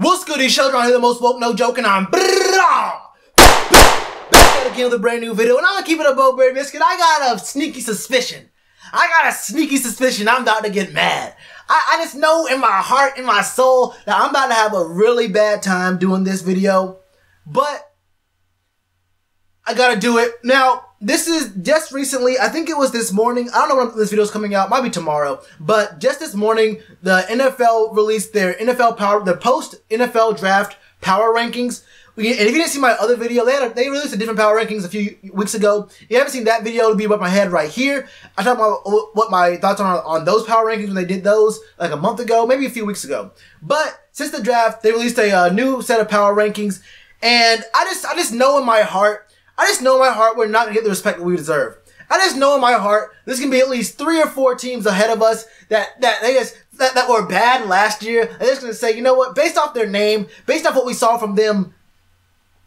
What's good, these shows around here, the most woke, no joking, I'm back again with a brand new video, and I'm gonna keep it a bow, Berry Biscuit. I got a sneaky suspicion I'm about to get mad. I just know in my heart, in my soul, that I'm about to have a really bad time doing this video, but I gotta do it. Now, this is just recently, I think it was this morning, I don't know when this video is coming out, might be tomorrow, but just this morning, the NFL released their post-NFL draft power rankings. And if you didn't see my other video, they released a different power rankings a few weeks ago. If you haven't seen that video, it'll be above my head right here. I talked about what my thoughts are on those power rankings when they did those like a month ago, maybe a few weeks ago. But since the draft, they released a new set of power rankings, and I just know in my heart, we're not going to get the respect that we deserve. I just know in my heart there's going to be at least 3 or 4 teams ahead of us that were bad last year. They're just going to say, you know what, based off their name, based off what we saw from them,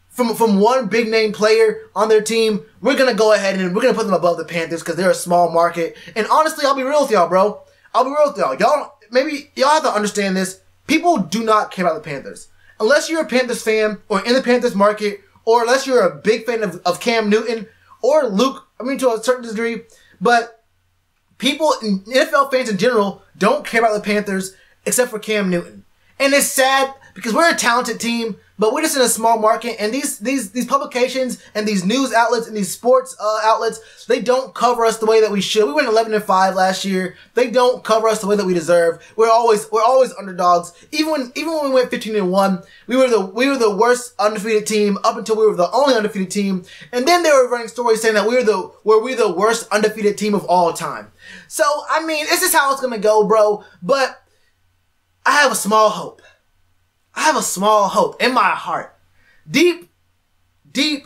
from one big name player on their team, we're going to go ahead and we're going to put them above the Panthers because they're a small market. And honestly, I'll be real with y'all, bro. I'll be real with y'all. Maybe y'all have to understand this. People do not care about the Panthers. Unless you're a Panthers fan or in the Panthers market, or unless you're a big fan of Cam Newton or Luke, I mean, to a certain degree, but people, NFL fans in general, don't care about the Panthers except for Cam Newton. And it's sad because we're a talented team, but we're just in a small market, and these publications and these news outlets and these sports outlets, they don't cover us the way that we should. We went 11-5 last year. They don't cover us the way that we deserve. We're always underdogs. Even when we went 15-1, we were the worst undefeated team up until we were the only undefeated team, and then they were running stories saying that we're the worst undefeated team of all time. So I mean, this is how it's gonna go, bro. But I have a small hope. I have a small hope in my heart. Deep in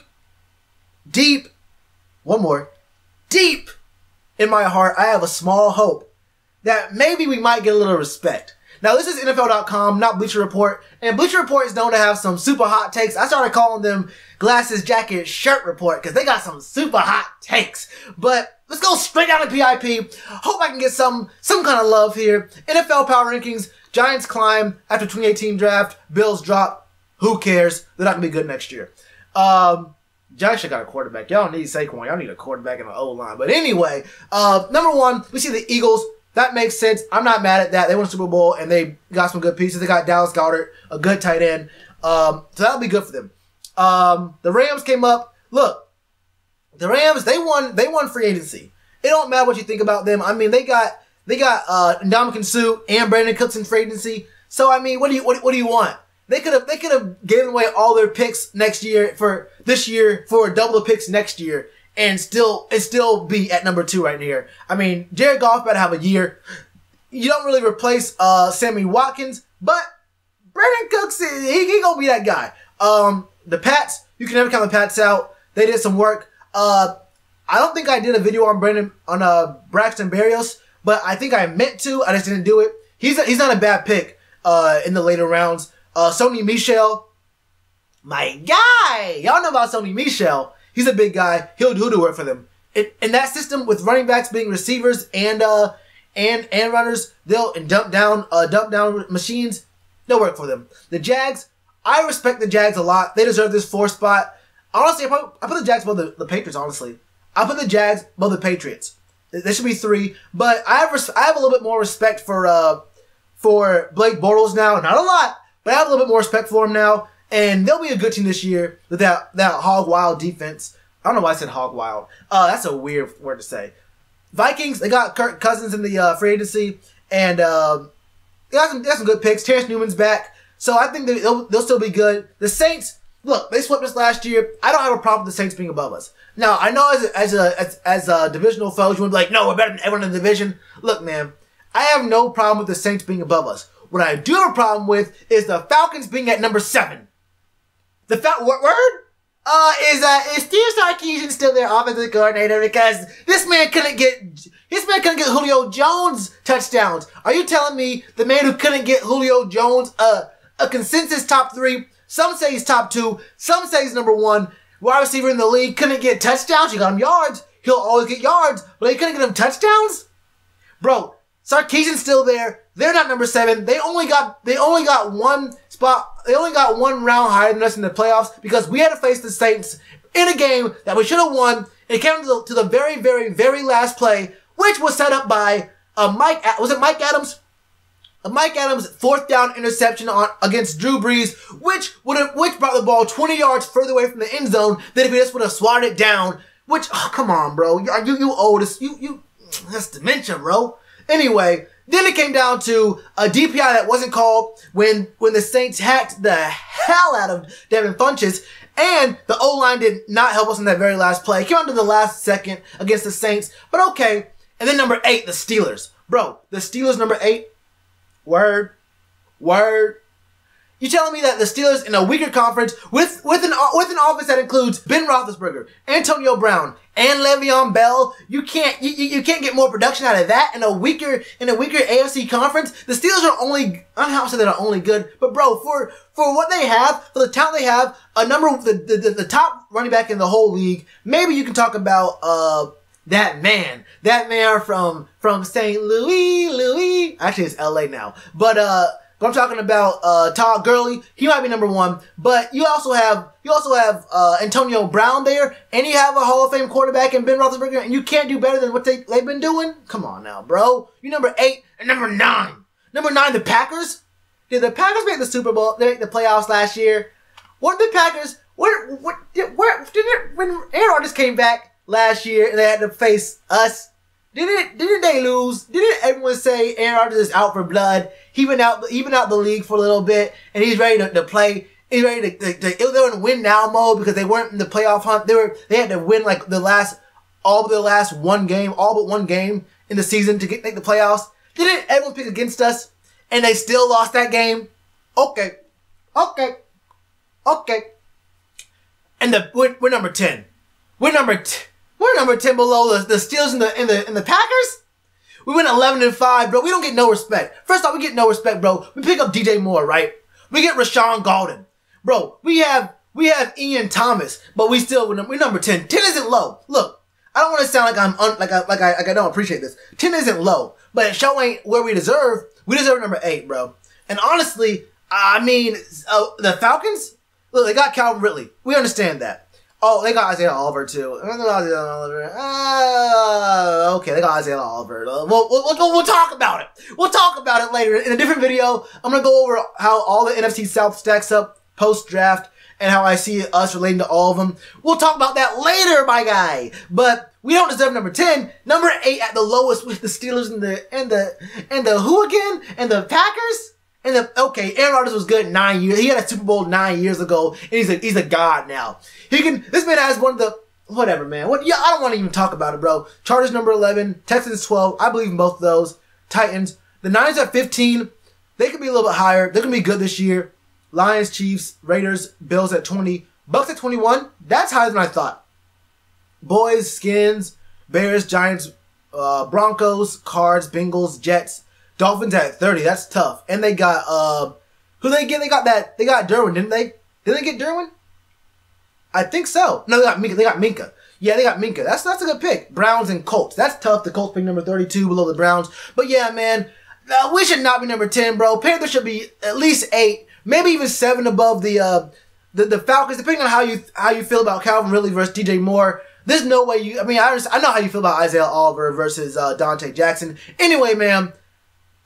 my heart, I have a small hope that maybe we might get a little respect. Now, this is NFL.com, not Bleacher Report, and Bleacher Report is known to have some super hot takes. I started calling them Glasses, Jacket, Shirt Report because they got some super hot takes. But let's go straight down to PIP. Hope I can get some kind of love here. NFL Power Rankings. Giants climb after 2018 draft. Bills drop. Who cares? They're not going to be good next year. Giants should got a quarterback. Y'all need Saquon. Y'all need a quarterback in the O-line. But anyway, number 1, we see the Eagles. That makes sense. I'm not mad at that. They won a Super Bowl, and they got some good pieces. They got Dallas Goedert, a good tight end. So that'll be good for them. The Rams came up. Look, the Rams, they won free agency. It don't matter what you think about them. I mean, they got Ndamukong Suh and Brandon Cooks in free agency. So I mean, what do you want? They could have given away all their picks next year for this year for double the picks next year and still be at number 2 right here. I mean, Jared Goff better have a year. You don't really replace Sammy Watkins, but Brandon Cooks, he gonna be that guy. The Pats, you can never count the Pats out. They did some work. I don't think I did a video on Braxton Berrios, but I think I meant to. I just didn't do it. He's not a bad pick in the later rounds. Sony Michel, my guy. Y'all know about Sony Michel. He's a big guy. He'll do work for them. In that system with running backs being receivers and runners, they'll dump down machines. They'll work for them. The Jags, I respect the Jags a lot. They deserve this 4th spot. Honestly, I put the Jags above the Patriots. Honestly, I put the Jags above the Patriots. They should be 3, but I have a little bit more respect for Blake Bortles now. Not a lot, but I have a little bit more respect for him now, and they'll be a good team this year with that hog wild defense. I don't know why I said hog wild. That's a weird word to say. Vikings, they got Kirk Cousins in the free agency, and they got some good picks. Terrence Newman's back, so I think they'll still be good. The Saints, look, they swept us last year. I don't have a problem with the Saints being above us. Now, I know as a divisional foes, you would be like, no, we're better than everyone in the division. Look, man, I have no problem with the Saints being above us. What I do have a problem with is the Falcons being at number 7. Is Steve Sarkisian still their offensive coordinator because this man couldn't get Julio Jones touchdowns? Are you telling me the man who couldn't get Julio Jones a consensus top 3? Some say he's top 2. Some say he's number 1. Wide receiver in the league couldn't get touchdowns. You got him yards. He'll always get yards, but he couldn't get him touchdowns. Bro, Sarkisian's still there. They're not number 7. They only got one spot got one round higher than us in the playoffs because we had to face the Saints in a game that we should have won. It came to the very, very, very last play, which was set up by Mike Adams? A Mike Adams 4th down interception against Drew Brees, which brought the ball 20 yards further away from the end zone than if he just would have swatted it down. Which, oh, come on, bro. You oldest. That's dementia, bro. Anyway, then it came down to a DPI that wasn't called when the Saints hacked the hell out of Devin Funchess, and the O-line did not help us in that very last play. It came down to the last second against the Saints, but okay. And then number 8, the Steelers. Bro, the Steelers number 8, word. You telling me that the Steelers in a weaker conference with an offense that includes Ben Roethlisberger, Antonio Brown, and Le'Veon Bell, you can't get more production out of that in a weaker AFC conference? The Steelers are only, I don't know how to say they're not only good, but bro, for what they have, for the talent they have, the top running back in the whole league, maybe you can talk about that man from St. Louis. Actually, it's LA now, but I'm talking about Todd Gurley. He might be number 1, but you also have Antonio Brown there, and you have a Hall of Fame quarterback in Ben Roethlisberger, and you can't do better than what they've been doing. Come on now, bro. You number 8 and number 9. Number 9, the Packers. Did the Packers make the Super Bowl? They made the playoffs last year. What did the Packers? When Aaron Rodgers came back last year and they had to face us? Didn't they lose? Didn't everyone say Aaron Rodgers is out for blood? He been out the league for a little bit, and he's ready to play. He's ready they're in win now mode because they weren't in the playoff hunt. They had to win like all but one game in the season to make the playoffs. Didn't everyone pick against us, and they still lost that game? Okay. And we're number 10. We're number 10 below the Steelers and the Packers. We went 11-5, bro. We don't get no respect. First off, we get no respect, bro. We pick up DJ Moore, right? We get Rashawn Golden, bro. We have Ian Thomas, but we're number 10. 10 isn't low. Look, I don't want to sound like I don't appreciate this. 10 isn't low, but it sure ain't where we deserve. We deserve number 8, bro. And honestly, I mean, the Falcons. Look, they got Calvin Ridley. We understand that. Oh, they got Isaiah Oliver, too. Okay, they got Isaiah Oliver. We'll talk about it. We'll talk about it later. In a different video, I'm going to go over how all the NFC South stacks up post-draft and how I see us relating to all of them. We'll talk about that later, my guy. But we don't deserve number 10. Number 8 at the lowest with the Steelers and the who again? And the Packers? Aaron Rodgers was good 9 years. He had a Super Bowl 9 years ago, and he's a god now. This man has one of the, whatever, man. I don't want to even talk about it, bro. Chargers number 11, Texans 12. I believe in both of those. Titans. The Niners at 15. They could be a little bit higher. They're going to be good this year. Lions, Chiefs, Raiders, Bills at 20. Bucks at 21. That's higher than I thought. Boys, Skins, Bears, Giants, Broncos, Cards, Bengals, Jets. Dolphins at 30. That's tough. And they got, who they get? They got Derwin, didn't they? Did they get Derwin? I think so. No, they got Minka. Yeah, they got Minka. That's a good pick. Browns and Colts. That's tough. The Colts pick number 32 below the Browns. But yeah, man, we should not be number 10, bro. Panthers should be at least 8, maybe even 7 above the Falcons, depending on how you feel about Calvin Ridley versus DJ Moore. There's no way I know how you feel about Isaiah Oliver versus Dante Jackson. Anyway, man,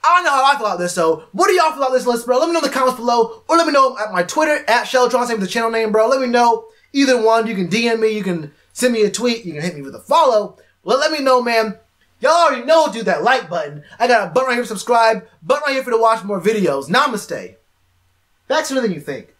I don't know how I feel about this, so what do y'all feel about this list, bro? Let me know in the comments below, or let me know at my Twitter, at Sheltron, same with the channel name, bro. Let me know. Either one. You can DM me, you can send me a tweet, you can hit me with a follow. Let me know, man. Y'all already know, dude, that like button. I got a button right here to subscribe, button right here for to watch more videos. Namaste. Back sooner than you think.